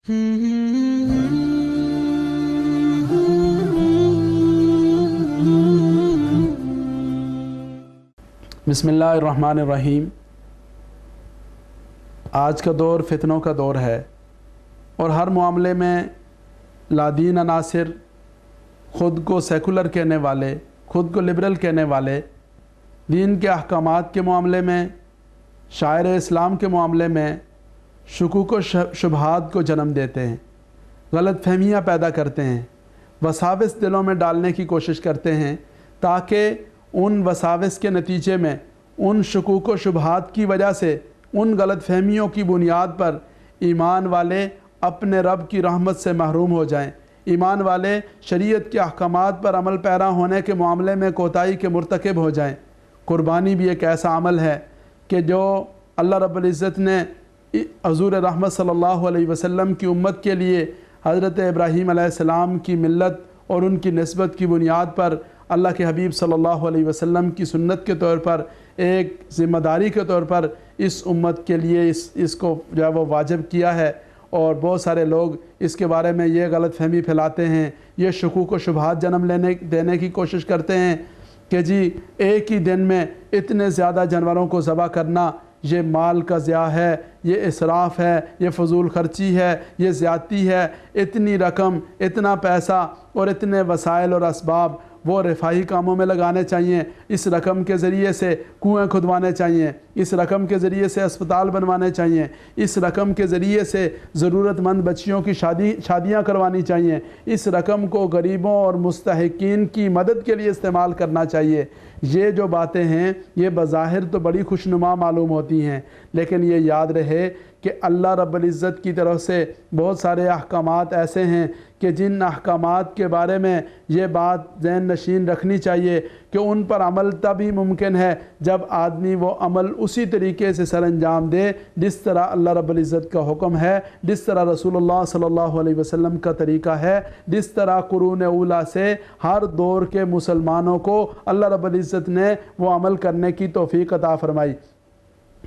बिस्मिल्लाहिर्रहमानिर्रहीम। आज का दौर फितनों का दौर है और हर मामले में लादीन अनासिर, ख़ुद को सेकुलर कहने वाले, ख़ुद को लिबरल कहने वाले, दीन के अहकामात के मामले में, शायर इस्लाम के मामले में शुकूक व शुबहात को जन्म देते हैं, गलत फहमियाँ पैदा करते हैं, वसाविस दिलों में डालने की कोशिश करते हैं ताकि उन वसाविस के नतीजे में, उन शुकूक व शुबहात की वजह से, उन गलत फहमियों की बुनियाद पर ईमान वाले अपने रब की रहमत से महरूम हो जाएं। ईमान वाले शरीयत के अहकामात पर अमल पैरा होने के मामले में कोताही के मुर्तकिब हो जाएं। कुर्बानी भी एक ऐसा अमल है कि जो अल्लाह रब्बुल इज़्ज़त ने हज़ूर रहमत सल्लल्लाहु अलैहि वसल्लम की उम्मत के लिए हज़रत इब्राहीम अलैहिस्सलाम की मिल्लत और उनकी निस्बत की बुनियाद पर अल्लाह के हबीब सल्लल्लाहु अलैहि वसल्लम की सुन्नत के तौर पर, एक ज़िम्मेदारी के तौर पर इस उम्मत के लिए इसको जो है वो वाजिब किया है। और बहुत सारे लोग इसके बारे में ये गलत फहमी फैलाते हैं, ये शुकूक व शुबहात जन्म देने की कोशिश करते हैं कि जी एक ही दिन में इतने ज़्यादा जानवरों को ज़बह करना ये माल का ज़िया है, ये इसराफ़ है, ये फ़जूल ख़र्ची है, ये ज़्यादती है। इतनी रकम, इतना पैसा और इतने वसाइल और असबाब वो रिफाही कामों में लगाने चाहिए। इस रकम के ज़रिए से कुएँ खुदवाने चाहिए, इस रकम के ज़रिए से अस्पताल बनवाने चाहिए, इस रकम के ज़रिए से ज़रूरतमंद बच्चियों की शादियाँ करवानी चाहिए, इस रकम को गरीबों और मुस्तहिकीन की मदद के लिए इस्तेमाल करना चाहिए। ये जो बातें हैं ये बज़ाहिर तो बड़ी खुशनुमा मालूम होती हैं, लेकिन ये याद रहे कि अल्लाह रब्बुल इज़्ज़त की तरफ से बहुत सारे अहकामात ऐसे हैं कि जिन अहकामात के बारे में ये बात ज़हन नशीन रखनी चाहिए कि उन पर अमल तभी मुमकिन है जब आदमी वो अमल उसी तरीके से सरअंजाम दे जिस तरह अल्लाह रब्बुल इज़्ज़त का हुक्म है, जिस तरह रसूलुल्लाह सल्लल्लाहु अलैहि वसल्लम का तरीका है, जिस तरह कुरून उला से हर दौर के मुसलमानों को अल्लाह रब्बुल इज़्ज़त ने वो अमल करने की तौफीक अता फरमाई।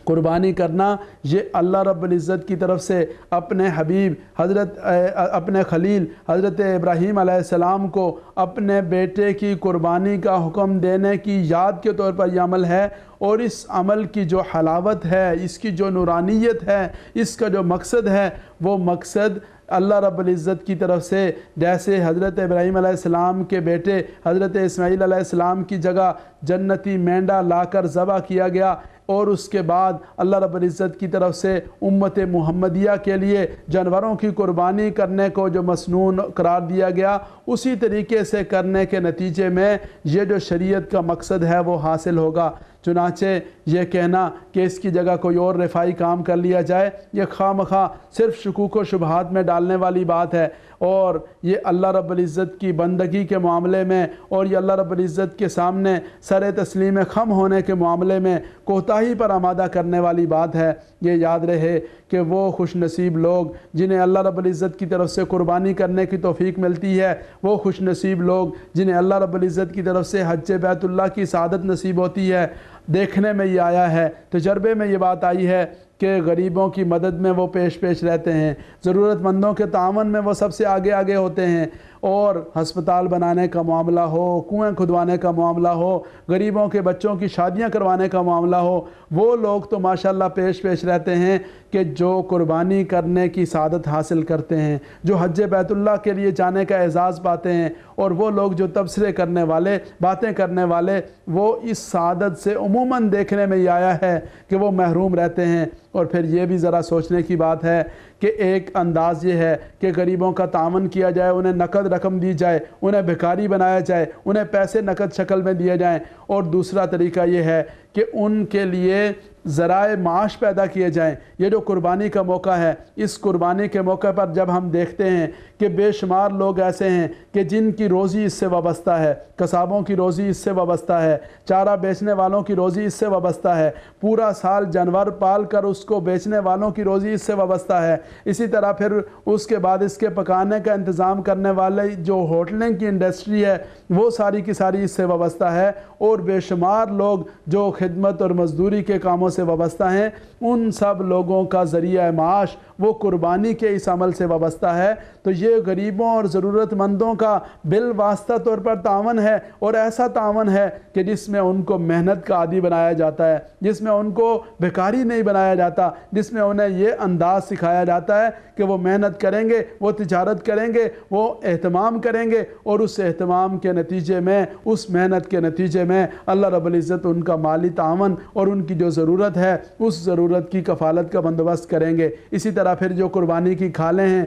कुर्बानी करना ये अल्लाह रब्बुल इज़्ज़त की तरफ से अपने हबीब अपने खलील हज़रत इब्राहीम अलैहिस्सलाम को अपने बेटे की कुर्बानी का हुक्म देने की याद के तौर पर यह अमल है। और इस अमल की जो हलावत है, इसकी जो नूरानियत है, इसका जो मकसद है, वो मकसद अल्लाह रब्बुल इज़्ज़त की तरफ से जैसे हज़रत इब्राहीम अलैहिस्सलाम के बेटे हज़रत इस्माईल अलैहिस्सलाम की जगह जन्नती मेंढा लाकर ज़बह किया गया और उसके बाद अल्लाह रब्बुल इज़्ज़त की तरफ से उम्मत मुहम्मदिया के लिए जानवरों की कुर्बानी करने को जो मसनून करार दिया गया, उसी तरीके से करने के नतीजे में ये जो शरीयत का मकसद है वो हासिल होगा। चुनाचे ये कहना कि इसकी जगह कोई और रिफाई काम कर लिया जाए, ये खामखा सिर्फ शुकूक व शुबहात में डालने वाली बात है। और ये अल्लाह रब्बुल इज़्ज़त की बंदगी के मामले में और ये अल्लाह रब्बुल इज़्ज़त के सामने सर तस्लीम खम होने के मामले में कोताही पर आमादा करने वाली बात है। ये याद रहे कि वो खुश नसीब लोग जिन्हें अल्लाह रब्बुल इज़्ज़त की तरफ से कुर्बानी करने की तौफीक मिलती है, वो खुश नसीब लोग जिन्हें अल्लाह रब्बुल इज़्ज़त की तरफ से हज बैतुल्लाह की सआदत नसीब होती है। देखने में ये आया है, तजर्बे में ये बात आई है कि गरीबों की मदद में वो पेश रहते हैं, ज़रूरतमंदों के तावन में वो सबसे आगे आगे होते हैं। और हस्पताल बनाने का मामला हो, कुएं खुदवाने का मामला हो, गरीबों के बच्चों की शादियां करवाने का मामला हो, वो लोग तो माशाल्लाह पेश रहते हैं कि जो कुर्बानी करने की सादत हासिल करते हैं, जो हज बैतुल्लाह के लिए जाने का एजाज़ पाते हैं। और वो लोग जो तबसरे करने वाले, बातें करने वाले, वो इस सादत से उमूमन देखने में ये आया है कि वो महरूम रहते हैं। और फिर ये भी ज़रा सोचने की बात है कि एक अंदाज़ ये है कि गरीबों का तावन किया जाए, उन्हें नकद रकम दी जाए, उन्हें भिखारी बनाया जाए, उन्हें पैसे नकद शक्ल में दिए जाएं। और दूसरा तरीका ये है कि उनके लिए ज़राए माश पैदा किए जाएं। ये जो कुर्बानी का मौका है, इस कुर्बानी के मौके पर जब हम देखते हैं कि बेशुमार लोग ऐसे हैं कि जिनकी रोज़ी इससे वाबस्ता है, कसाबों की रोज़ी इससे वाबस्ता है, चारा बेचने वालों की रोज़ी इससे वाबस्ता है, पूरा साल जानवर पाल कर उसको बेचने वालों की रोज़ी इससे वाबस्ता है। اسی طرح پھر اس کے بعد اس کے پکانے کا انتظام کرنے والے جو ہوٹلنگ کی انڈسٹری ہے وہ ساری کی ساری اس سے وابستہ ہے، اور بے شمار لوگ جو خدمت اور مزدوری کے کاموں سے وابستہ ہیں، ان سب لوگوں کا ذریعہ معاش وہ قربانی کے اس عمل سے وابستہ ہے۔ تو یہ غریبوں اور ضرورت مندوں کا بالواسطہ طور پر تعاون ہے، اور ایسا تعاون ہے کہ جس میں ان کو محنت کا عادی بنایا جاتا ہے، جس میں ان کو بیکاری نہیں بنایا جاتا، جس میں انہیں یہ انداز سکھایا جاتا ہے کہ وہ محنت کریں گے، وہ تجارت کریں گے، وہ اہتمام کریں گے، اور اس اہتمام کے نتیجے میں، اس محنت کے نتیجے میں اللہ رب العزت ان کا مالی تعاون اور ان کی جو ضرورت ہے اس ضرورت کی کفالت کا بندوبست کریں گے۔ اسی طرح پھر جو قربانی کی کھالیں ہیں،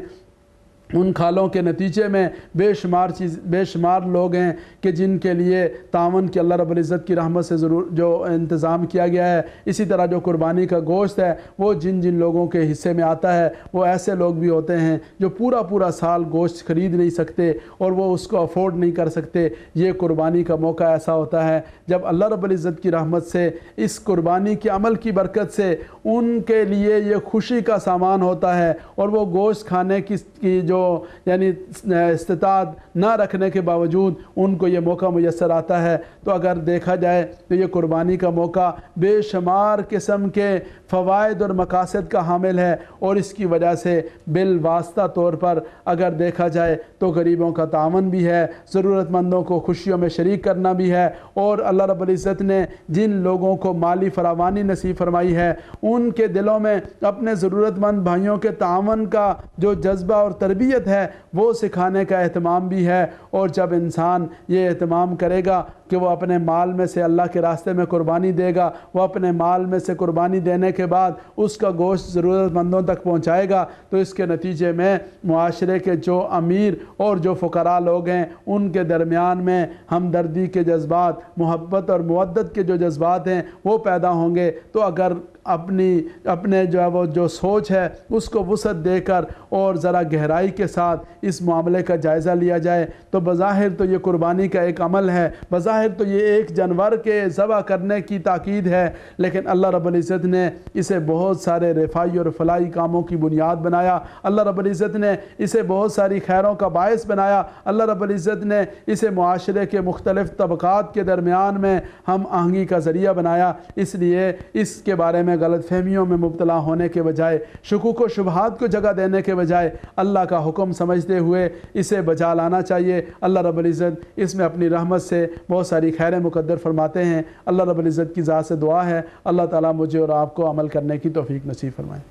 ان کھالوں کے نتیجے میں بے شمار لوگ ہیں کہ جن کے لیے تعاون کی اللہ رب العزت کی رحمت سے ضرور جو انتظام کیا گیا ہے۔ اسی طرح جو قربانی کا گوشت ہے وہ جن لوگوں کے حصے میں آتا ہے، وہ ایسے لوگ بھی ہوتے ہیں جو پورا سال گوشت خرید نہیں سکتے اور وہ اس کو افورڈ نہیں کر سکتے۔ یہ قربانی کا موقع ایسا ہوتا ہے جب اللہ رب العزت کی رحمت سے، اس قربانی کے عمل کی برکت سے ان کے لیے یہ خوشی کا سامان ہوتا ہے، اور وہ گوشت کھانے کی جو یعنی استطاعت نہ رکھنے کے باوجود ان کو یہ موقع میسر آتا ہے۔ تو اگر دیکھا جائے تو یہ قربانی کا موقع بے شمار قسم کے فوائد اور مقاصد کا حامل ہے، اور اس کی وجہ سے بالواسطہ طور پر اگر دیکھا جائے تو غریبوں کا تعاون بھی ہے، ضرورت مندوں کو خوشیوں میں شریک کرنا بھی ہے، اور اللہ رب العزت نے جن لوگوں کو مالی فراوانی نصیب فرمائی ہے ان کے دلوں میں اپنے ضرورت مند بھائیوں کے تعاون کا جو جذبہ اور تربیت ہے وہ سکھانے کا اہتمام بھی ہے۔ اور جب انسان یہ اہتمام کرے گا کہ وہ اپنے مال میں سے اللہ کے راستے میں قربانی دے گا، وہ اپنے مال میں سے قربانی دینے کے بعد اس کا گوشت ضرورت مندوں تک پہنچائے گا، تو اس کے نتیجے میں معاشرے کے جو امیر اور جو فقراء لوگ ہیں ان کے درمیان میں ہمدردی کے جذبات، محبت اور مودت کے جو جذبات ہیں وہ پیدا ہوں گے۔ تو اگر اپنے جو ہے وہ جو سوچ ہے اس کو وسعت دے کر اور ذرا گہرائی کے ساتھ اس معاملے کا جائزہ لیا جائے تو بظاہر تو یہ قربانی کا ایک عمل ہے، بظاہر تو یہ ایک جانور کے ذبح کرنے کی تاکید ہے، لیکن اللہ رب العزت نے اسے بہت سارے رفائی اور فلاحی کاموں کی بنیاد بنایا۔ اللہ رب العزت نے اسے بہت ساری خیروں کا باعث بنایا۔ اللہ رب العزت نے اسے معاشرے کے مختلف طبقات کے درمیان میں ہم آہنگی کا ذریعہ بنایا۔ اس لیے اس کے بارے میں غلط فہمیوں میں مبتلا ہونے کے بجائے، شکوک و شبہات کو جگہ دینے کے بجائے اللہ کا حکم سمجھتے ہوئے اسے بجا لانا چاہیے۔ اللہ رب العزت اس میں اپنی رحمت سے بہت ساری خیر مقدر فرماتے ہیں۔ اللہ رب العزت کی ذات سے دعا ہے اللہ تعالیٰ مجھے اور آپ کو عمل کرنے کی توفیق نصیب فرمائے۔